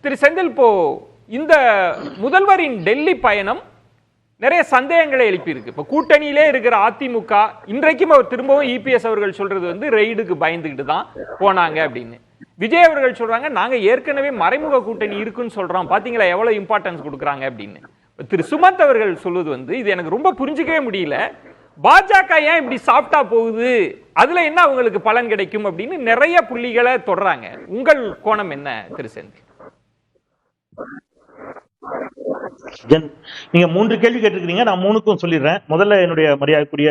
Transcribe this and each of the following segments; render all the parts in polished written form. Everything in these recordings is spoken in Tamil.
திரு செந்தில், இப்போ இந்த முதல்வரின் டெல்லி பயணம் நிறைய சந்தேகங்களை எழுப்பியிருக்கு. இப்போ கூட்டணியிலே இருக்கிற அதிமுக இன்றைக்கும் அவர் திரும்பவும் இபிஎஸ் அவர்கள் சொல்றது வந்து ரெய்டுக்கு பயந்துகிட்டு தான் போனாங்க அப்படின்னு. விஜய் அவர்கள் சொல்றாங்க நாங்க ஏற்கனவே மறைமுக கூட்டணி இருக்குன்னு சொல்றோம், பாத்தீங்களா எவ்வளவு இம்பார்ட்டன்ஸ் கொடுக்குறாங்க அப்படின்னு. திரு சுமந்த் அவர்கள் சொல்வது வந்து இது எனக்கு ரொம்ப புரிஞ்சுக்கவே முடியல. பாஜக ஏன் இப்படி சாஃப்டா போகுது, அதுல என்ன அவங்களுக்கு பலன் கிடைக்கும் அப்படின்னு நிறைய புள்ளிகளை தொடறாங்க. உங்கள் கோணம் என்ன திரு செந்தில்? நீங்க 3 கேள்வி கேட்டிருக்கீங்க, நான் 3க்கும் சொல்லிடுறேன். முதல்ல என்னுடைய மரியாதைக்குரிய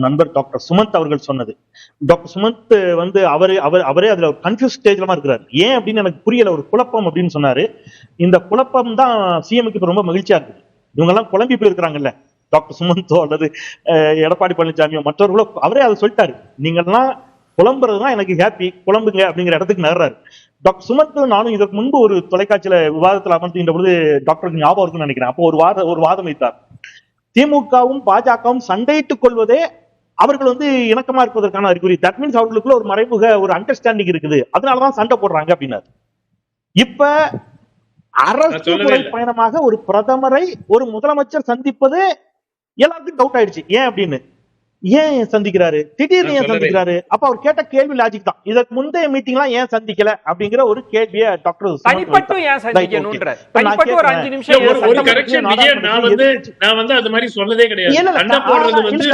நண்பர் டாக்டர் சுமந்த் அவர்கள் சொன்னது. டாக்டர் சுமந்த் வந்து அவரே அதுல ஒரு கன்ஃபியூஸ் ஸ்டேஜ்ல இருக்கிறார். ஏன் அப்படின்னு எனக்கு புரியல, ஒரு குழப்பம் அப்படின்னு சொன்னாரு. இந்த குழப்பம் தான் சிஎம்க்கு இப்ப ரொம்ப மகிழ்ச்சியா இருக்கு. இவங்க எல்லாம் குழம்பி போய் இருக்கிறாங்கல்ல, டாக்டர் சுமந்தோ அல்லது எடப்பாடி பழனிசாமியோ மற்றவர்களோ, அவரே அதை சொல்லிட்டாரு. நீங்க எல்லாம் குழம்புறதுதான் எனக்கு ஹாப்பி, குழம்புங்க அப்படிங்கிற இடத்துக்கு நகர்றாரு. டாக்டர் சுமந்த் நானும் இதற்கு முன்பு ஒரு தொலைக்காட்சியில விவாதத்தில் அமர்த்துகின்ற பொழுது டாக்டருக்கு ஞாபகம் இருக்குன்னு நினைக்கிறேன். அப்போ ஒரு வாதம் வைத்தார். திமுகவும் பாஜகவும் சண்டையிட்டுக் கொள்வதே அவர்கள் வந்து இணக்கமா இருப்பதற்கான அறிகுறி. தட் மீன்ஸ் அவர்களுக்குள்ள ஒரு மறைமுக ஒரு அண்டர்ஸ்டாண்டிங் இருக்குது, அதனாலதான் சண்டை போடுறாங்க அப்படின்னாரு. இப்ப அரசு முறை பயணமாக ஒரு பிரதமரை ஒரு முதலமைச்சர் சந்திப்பது எல்லாருக்கும் டவுட் ஆயிடுச்சு. ஏன் அப்படின்னு, ஏன் சந்திக்கிறாரு, திடீர்னு ஏன் சந்திக்கிறாரு? அப்ப அவர் கேட்ட கேள்வி லாஜிக் தான். இதற்கு முந்தைய மீட்டிங்லாம் ஏன் சந்திக்கல அப்படிங்கிற ஒரு கேள்வியை டாக்டர் தனிப்பட்டு ஏன் சந்திக்கணும்ன்ற தனிப்பட்டு ஒரு 5 நிமிஷம் ஒரு கரெக்ஷன் விஜய், நான் வந்து அது மாதிரி சொன்னதே கிடையாது. சண்டை போடுறது வந்து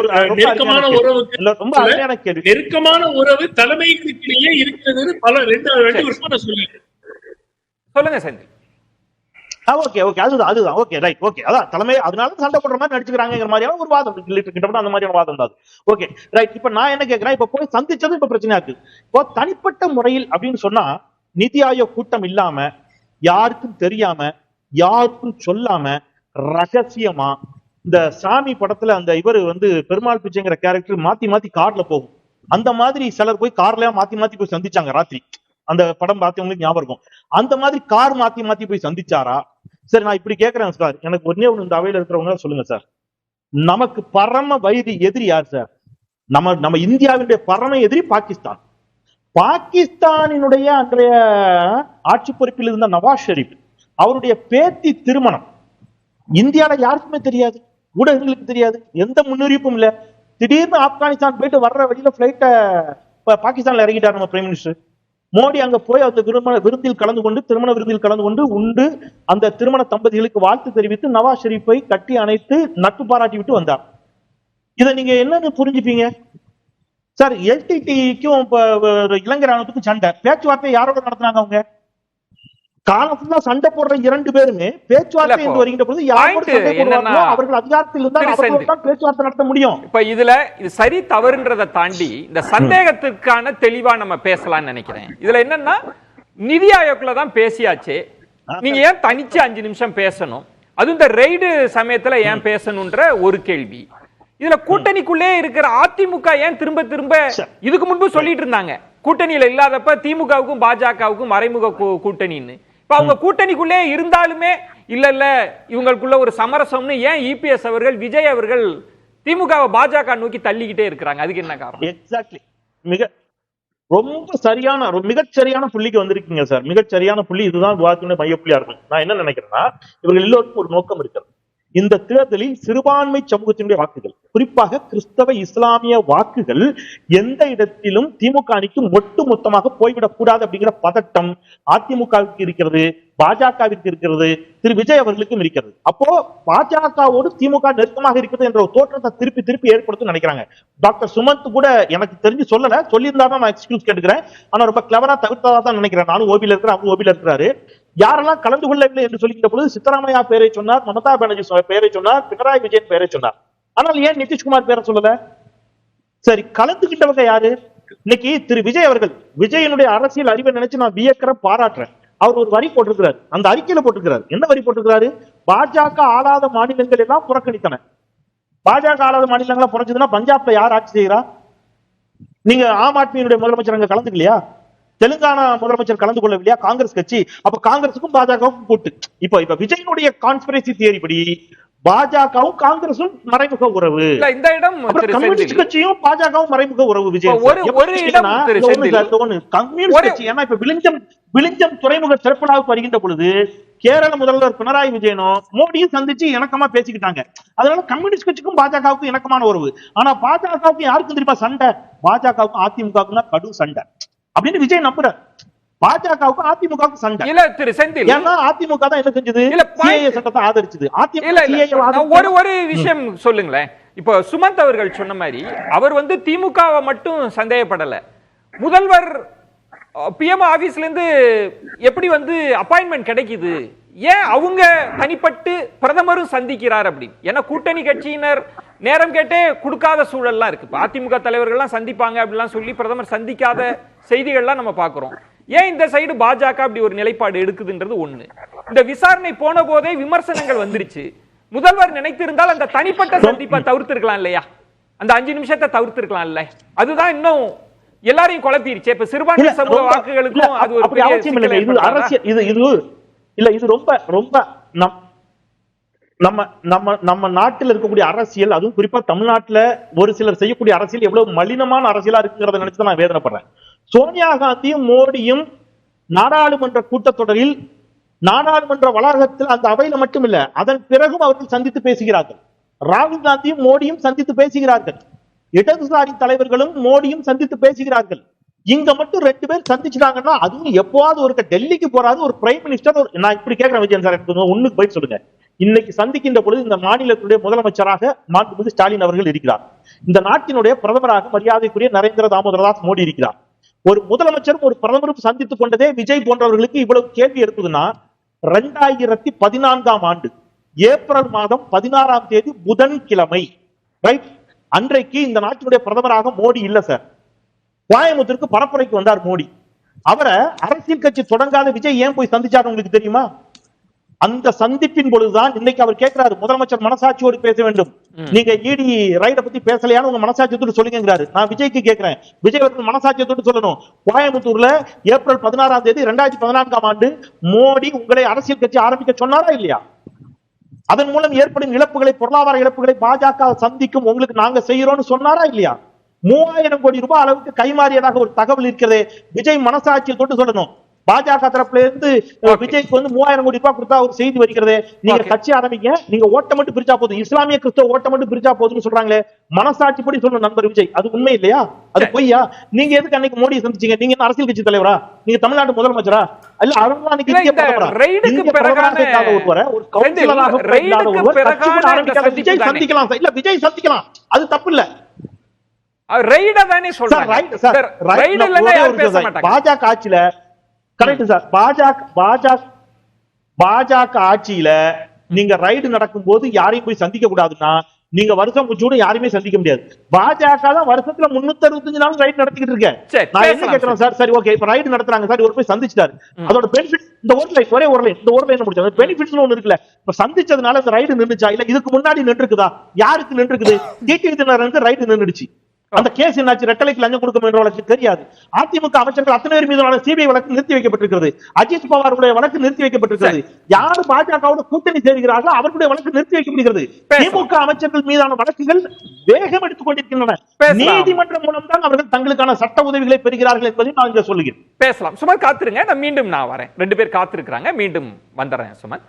ஒரு நெருக்கமான உறவுக்கு, ரொம்ப அருமையான கேள்வி. நெருக்கமான உறவு தலைமைகளுக்கிடையே இருக்கிறது பல 2 வருஷமா நான் சொல்லிட்டேன். சொல்லுங்க செந்தில். ஓகே ஓகே, அதுதான் ஓகே, ரைட், ஓகே. அதான் தலைமை, அதனால சண்டை போடுற மாதிரி நடிச்சுக்கிறாங்கிற மாதிரியான ஒரு வாதம் கிட்டத்தட்ட அந்த மாதிரியான வாதம் தான். Okay right. இப்ப நான் என்ன கேட்கிறேன், இப்ப போய் சந்திச்சது இப்ப பிரச்சனையா இருக்கு. இப்போ தனிப்பட்ட முறையில் அப்படின்னு சொன்னா, நிதி ஆயோக் கூட்டம் இல்லாம, யாருக்கும் தெரியாம, யாருக்கும் சொல்லாம, ரகசியமா, இந்த சாமி படத்துல அந்த இவர் வந்து பெருமாள் பிச்சைங்கிற கேரக்டர் மாத்தி மாத்தி கார்ல போகும், அந்த மாதிரி சிலர் போய் கார்ல மாத்தி மாத்தி போய் சந்திச்சாங்க ராத்திரி. அந்த படம் பார்த்தவங்களுக்கு ஞாபகம் இருக்கும். அந்த மாதிரி கார் மாத்தி மாத்தி போய் சந்திச்சாரா? சரி, நான் இப்படி கேட்கிறேன் சார், எனக்கு ஒன்னே ஒண்ணு, இந்த அவையில இருக்கிறவங்க சொல்லுங்க சார், நமக்கு பரம வைரி எதிரி யார் சார்? நம்ம இந்தியாவினுடைய பரம எதிரி பாகிஸ்தான். பாகிஸ்தானினுடைய அன்றைய ஆட்சி பொறுப்பில் இருந்த நவாஸ் ஷெரீப் அவருடைய பேத்தி திருமணம் இந்தியாவில யாருக்குமே தெரியாது, ஊடகங்களுக்கு தெரியாது, எந்த முன்னறிவிப்பும் இல்ல. திடீர்னு ஆப்கானிஸ்தான் போயிட்டு வர்ற வழியில பிளைட்ட பாகிஸ்தான்ல இறங்கிட்டார் நம்ம பிரைம் மினிஸ்டர் மோடி. அங்க போய் அந்த விருந்தில் கலந்து கொண்டு, திருமண விருந்தில் கலந்து கொண்டு உண்டு அந்த திருமண தம்பதிகளுக்கு வாழ்த்து தெரிவித்து நவாஸ் ஷெரீப்பை கட்டி அணைத்து நட்பு பாராட்டி விட்டு வந்தார். இதை நீங்க என்னன்னு புரிஞ்சுப்பீங்க சார்? எல்டிடிக்கும் இலங்கை ராணுவத்துக்கும் சண்டை, பேச்சுவார்த்தை யாரோட நடத்தினாங்க? அவங்க காலம் ஃபுல்லா சண்டை போடுற 2 பேருமே பேச்சுவார்த்தை என்று வருகின்ற பொழுது யாரோட சண்டை போடுவாங்களோ அவர்கள் அதிகாரத்தில் இருந்தால் அவர்களோட பேச்சுவார்த்தை நடத்த முடியும். இப்ப இதுல இது சரி தவறுன்றதை தாண்டி இந்த சந்தேகத்திற்கான தெளிவா நம்ம பேசலாம்னு நினைக்கிறேன். இதுல என்னன்னா, நிதி ஆயோக்ல தான் பேசியாச்சு, நீங்க ஏன் தனிச்சு 5 நிமிஷம் பேசணும்? அது இந்த ரெய்டு சமயத்துல ஏன் பேசணும்ன்ற ஒரு கேள்வி. இதுல கூட்டணிக்குள்ளே இருக்கிற அதிமுக ஏன் திரும்ப திரும்ப இதுக்கு முன்பு சொல்லிட்டு இருந்தாங்க கூட்டணியில இல்லாதப்ப திமுகவுக்கும் பாஜகவுக்கும் மறைமுக கூட்டணின்னு. இப்ப அவங்க கூட்டணிக்குள்ளே இருந்தாலுமே இல்ல இவங்களுக்குள்ள ஒரு சமரசம்னு ஏன் இபிஎஸ் அவர்கள், விஜய் அவர்கள் திமுகவை பாஜக நோக்கி தள்ளிக்கிட்டே இருக்கிறாங்க? அதுக்கு என்ன காரணம்? எக்ஸாக்ட்லி, ரொம்ப சரியான, மிகச்சரியான புள்ளிக்கு வந்திருக்கீங்க சார். மிகச்சரியான புள்ளி இதுதான் விவாதத்தினுடைய மையப்புள்ளியா இருக்கும். நான் என்ன நினைக்கிறேன்னா, இவர்கள் எல்லோருக்கும் ஒரு நோக்கம் இருக்கிறது. இந்த தேர்தலில் சிறுபான்மை சமூகத்தினுடைய வாக்குகள், குறிப்பாக கிறிஸ்தவ இஸ்லாமிய வாக்குகள் எந்த இடத்திலும் திமுக அணிக்கு ஒட்டு மொத்தமாக போய்விடக் கூடாது அப்படிங்கிற பதட்டம் அதிமுகவிற்கு இருக்கிறது, பாஜகவிற்கு இருக்கிறது, திரு விஜய் அவர்களுக்கும் இருக்கிறது. அப்போ பாஜகவோடு திமுக நெருக்கமாக இருக்கிறது என்ற ஒரு தோற்றத்தை திருப்பி திருப்பி ஏற்படுத்தும் நினைக்கிறாங்க. டாக்டர் சுமந்த் கூட எனக்கு தெரிஞ்சு சொல்லல, சொல்லியிருந்தாலும் நான் எக்ஸ்கியூஸ் கேட்டுக்கிறேன். ஆனா ரொம்ப கிளவரா தவிர்த்ததா தான் நினைக்கிறேன். நானும் ஓபில இருக்கிறேன், அவங்க ஓபில இருக்கிறாரு. யாரெல்லாம் கலந்து கொள்ளவில்லை என்று சொல்லிக்கிட்ட பொழுது சித்தராமையா பேரை சொன்னார், மமதா பானர்ஜி பேரை சொன்னார், பினராயி விஜயன் பேரை சொன்னார். ஆனால் ஏன் நிதிஷ்குமார் பேரை சொல்லல? சரி, கலந்துகிட்டவங்க யாரு? இன்னைக்கு திரு விஜய் அவர்கள், விஜயனுடைய அரசியல் அறிவை நினைச்சு நான் வியக்கிற பாராட்டுறேன். அவர் ஒரு வரி போட்டிருக்கிறார், அந்த அறிக்கையில போட்டிருக்கிறார். என்ன வரி போட்டிருக்கிறாரு? பாஜக ஆளாத மாநிலங்கள் எல்லாம் புறக்கணித்தன. பாஜக ஆளாத மாநிலங்களா புறச்சதுன்னா பஞ்சாப்ல யார் ஆட்சி செய்யறா? நீங்க ஆம் ஆத்மியினுடைய முதலமைச்சர் அங்க கலந்துக்கலையா? தெலுங்கானா முதலமைச்சர் கலந்து கொள்ளவில்லையா காங்கிரஸ் கட்சி? அப்ப காங்கிரசுக்கும் பாஜகவுக்கும் போட்டு இப்ப விஜயனுடைய கான்ஸ்பிரசி தியரி படி பாஜகவும் காங்கிரசும் மறைமுக உறவு. இந்த இடம் கம்யூனிஸ்ட் கட்சியும் பாஜகவும் மறைமுக உறவு. விஜய் கம்யூனிஸ்ட் கட்சி ஏன்னா இப்ப விழிஞ்சம் துறைமுக திறப்புலாவுக்கு வருகின்ற பொழுது கேரள முதல்வர் பினராயி விஜயனும் மோடியும் சந்திச்சு இணக்கமா பேசிக்கிட்டாங்க. அதனால கம்யூனிஸ்ட் கட்சிக்கும் பாஜகவுக்கும் இணக்கமான உறவு. ஆனா பாஜகவுக்கு யாருக்கும் தெரியுமா சண்டை? பாஜகவுக்கும் அதிமுகவுக்கும் தான் கடும் சண்டை அப்படின்னு விஜய் நம்புறார். பாஜகவுக்கு அதிமுகவுக்கு சண்டை இல்ல திரு செந்தில். ஏன்னா அதிமுக தான் என்ன செஞ்சது? சிஏஏ சட்டத்தை ஆதரிச்சது. ஒரு ஒரு விஷயம் சொல்லுங்களேன். இப்போ சுமந்த் அவர்கள் சொன்ன மாதிரி அவர் திமுகவை மட்டும் சந்தேகப்படல. முதல்வர் பிஎம் ஆபீஸ்ல இருந்து எப்படி அப்பாயின்மெண்ட் கிடைக்குது, ஏன் அவங்க தனிப்பட்டு பிரதமரும் சந்திக்கிறார் அப்படி? ஏன்னா கூட்டணி கட்சியினர் நேரம் கேட்டே கொடுக்காத சூழல்லாம் இருக்கு. அதிமுக தலைவர்கள்லாம் சந்திப்பாங்க அப்படிலாம் சொல்லி பிரதமர் சந்திக்காத செய்திகள்லாம் நம்ம பாக்குறோம். ஏன் இந்த சைடு பாஜக அப்படி ஒரு நிலைப்பாடு எடுக்குதுன்றது ஒண்ணு. இந்த விசாரணை போன போதே விமர்சனங்கள் வந்துருச்சு. முதல்வர் நினைத்திருந்தால் அந்த தனிப்பட்ட சந்திப்பை தவிர்த்திருக்கலாம் இல்லையா? அந்த 5 நிமிஷத்தை தவிர்த்திருக்கலாம் இல்ல? அதுதான் இன்னும் எல்லாரையும் குழப்பிருச்சு. இப்ப சிறுபான்மை சமூக வாக்குகளுக்கும் அது ஒரு அவசியம் இல்லை. இது அரசியல். இது ரொம்ப ரொம்ப நம்ம நாட்டில் இருக்கக்கூடிய அரசியல், அதுவும் குறிப்பா தமிழ்நாட்டில் ஒரு சிலர் செய்யக்கூடிய அரசியல் எவ்வளவு மலினமான அரசியலா இருக்குங்கிறத நினைச்சுதான் நான் வேதனைப்படுறேன். சோனியா காந்தியும் மோடியும் நாடாளுமன்ற கூட்டத்தொடரில் நாடாளுமன்ற வளாகத்தில் அந்த அவையில மட்டும் இல்ல, அதன் பிறகும் அவர்கள் சந்தித்து பேசுகிறார்கள். ராகுல் காந்தியும் மோடியும் சந்தித்து பேசுகிறார்கள். இடதுசாரி தலைவர்களும் மோடியும் சந்தித்து பேசுகிறார்கள். இங்க மட்டும் 2 பேர் சந்திச்சுட்டாங்கன்னா அதுவும் எப்போது ஒரு டெல்லிக்கு போறாது ஒரு பிரைம் மினிஸ்டர். நான் இப்படி கேட்கிறேன் விஜயன் சார், ஒண்ணுக்கு போய் சொல்லுங்க. இன்னைக்கு சந்திக்கின்ற பொழுது இந்த மாநிலத்தினுடைய முதலமைச்சராக மாண்புமிகு ஸ்டாலின் அவர்கள் இருக்கிறார். இந்த நாட்டினுடைய பிரதமராக மரியாதைக்குரிய நரேந்திர தாமோதரதாஸ் மோடி இருக்கிறார். ஒரு முதலமைச்சரும் ஒரு பிரதமரும் சந்தித்துக் கொண்டதே விஜய் போன்றவர்களுக்கு இவ்வளவு கேள்வி இருக்குதுன்னா 2014ஆம் ஆண்டு ஏப்ரல் மாதம் 16ஆம் தேதி புதன்கிழமை ரைட் அன்றைக்கு இந்த நாட்டினுடைய பிரதமராக மோடி இல்ல சார். கோயம்புத்தூருக்கு பரப்புரைக்கு வந்தார் மோடி. அவரை அரசியல் கட்சி தொடங்காத விஜய் ஏன் போய் சந்திச்சாரு உங்களுக்கு தெரியுமா? அந்த சந்திப்பின் பொழுதுதான் இன்னைக்கு அவர் கேட்கிறாரு, முதலமைச்சர் மனசாட்சியோடு பேச வேண்டும். நீங்க இடி ரைட பத்தி பேசலையான்னு உங்க மனசாட்சியத்தோடு சொல்லுங்கிறாரு. நான் விஜய்க்கு கேட்கிறேன், விஜய் அவர்கள் மனசாட்சியத்தோடு சொல்லணும். கோயம்புத்தூர்ல ஏப்ரல் 16ஆம் தேதி 2014ஆம் ஆண்டு மோடி உங்களை அரசியல் கட்சி ஆரம்பிக்க சொன்னாரா இல்லையா? அதன் மூலம் ஏற்படும் இழப்புகளை, பொருளாதார இழப்புகளை பாஜக சந்திக்கும், உங்களுக்கு நாங்க செய்யறோம்னு சொன்னாரா இல்லையா? 3000 கோடி ரூபாய் அளவுக்கு கைமாறியதாக ஒரு தகவல் இருக்கிறது. விஜய் மனசாட்சியத்தோடு சொல்லணும். பாஜக தரப்புல இருந்து விஜய்க்கு 3000 கோடி ரூபாய் கொடுத்தா ஒரு செய்தி வருகிறது. நீங்க கட்சி ஆரம்பிங்க, நீங்க ஓட்ட மட்டும் பிரிச்சா போதும், இஸ்லாமிய கிறிஸ்தவ ஓட்ட மட்டும் பிரிச்சா போதும்னு சொல்றாங்களே, மனசாட்சிப்படி சொல்லணும் நண்பர் விஜய். அது உண்மை இல்லையா? அது பொய்யா? நீங்க எதுக்கு அன்னைக்கு மோடியை சந்திச்சீங்க? நீங்க என்ன அரசியல் கட்சி தலைவரா? நீங்க தமிழ்நாடு முதலமைச்சரா? இல்ல அரண்மனைக்கு ஒரு கவுன்சிலராக விஜய் சந்திக்கலாம். இல்ல விஜய் சந்திக்கலாம், அது தப்பு இல்ல. பாஜக ஆட்சியில கரெக்ட் சார். பாஜக ஆட்சியில நீங்க ரைடு நடக்கும் போது யாரையும் போய் சந்திக்க கூடாதுன்னா நீங்க வருஷம் முடிச்சோட யாருமே சந்திக்க முடியாது. பாஜக தான் வருஷத்துல 365 நாள் ரைடு நடத்திக்கிட்டு இருக்கேன். நான் என்ன கேட்கிறேன் சார், சரி ஓகே இப்ப ரைடு நடத்துறாங்க சார், இவர் போய் சந்திச்சிட்டாரு, அதோட பெனிஃபிட் இந்த ஒரு லைன் ஒரே ஒரு லைன் இந்த ஒரு லைன் முடிச்சாங்க. பெனிஃபிட்ஸ் ஒண்ணு இருக்குல்ல, இப்ப சந்திச்சதுனால இந்த ரைடு நின்றுச்சா? இல்ல இதுக்கு முன்னாடி நின்று இருக்குதா? யாருக்கு நின்று இருக்குது? டிடிவி தினகரனுக்கு ரைடு நின்றுச்சு. அந்த கேஸ் என்னாச்சு? ரெட்டலைக்கு லஞ்சம் கொடுக்கும் என்ற வழக்கு தெரியாது. அதிமுக அமைச்சர்கள் அத்தனை பேர் மீதான சிபிஐ வழக்கு நிறுத்தி வைக்கப்பட்டிருக்கிறது. அஜித் பவாருடைய வழக்கு நிறுத்தி வைக்கப்பட்டிருக்கிறது. யாரு பாஜகவோட கூட்டணி சேர்கிறார்களோ அவர்களுடைய வழக்கு நிறுத்தி வைக்கப்படுகிறது. திமுக அமைச்சர்கள் மீதான வழக்குகள் வேகம் எடுத்துக் கொண்டிருக்கின்றன. நீதிமன்றம் மூலம் தான் அவர்கள் தங்களுக்கான சட்ட உதவிகளை பெறுகிறார்கள் என்பதை நான் இங்க சொல்லுகிறேன். பேசலாம். சுமன் காத்திருங்க, நான் மீண்டும் வரேன். 2 பேர் காத்திருக்கிறாங்க, மீண்டும் வந்துடுறேன் சுமன்.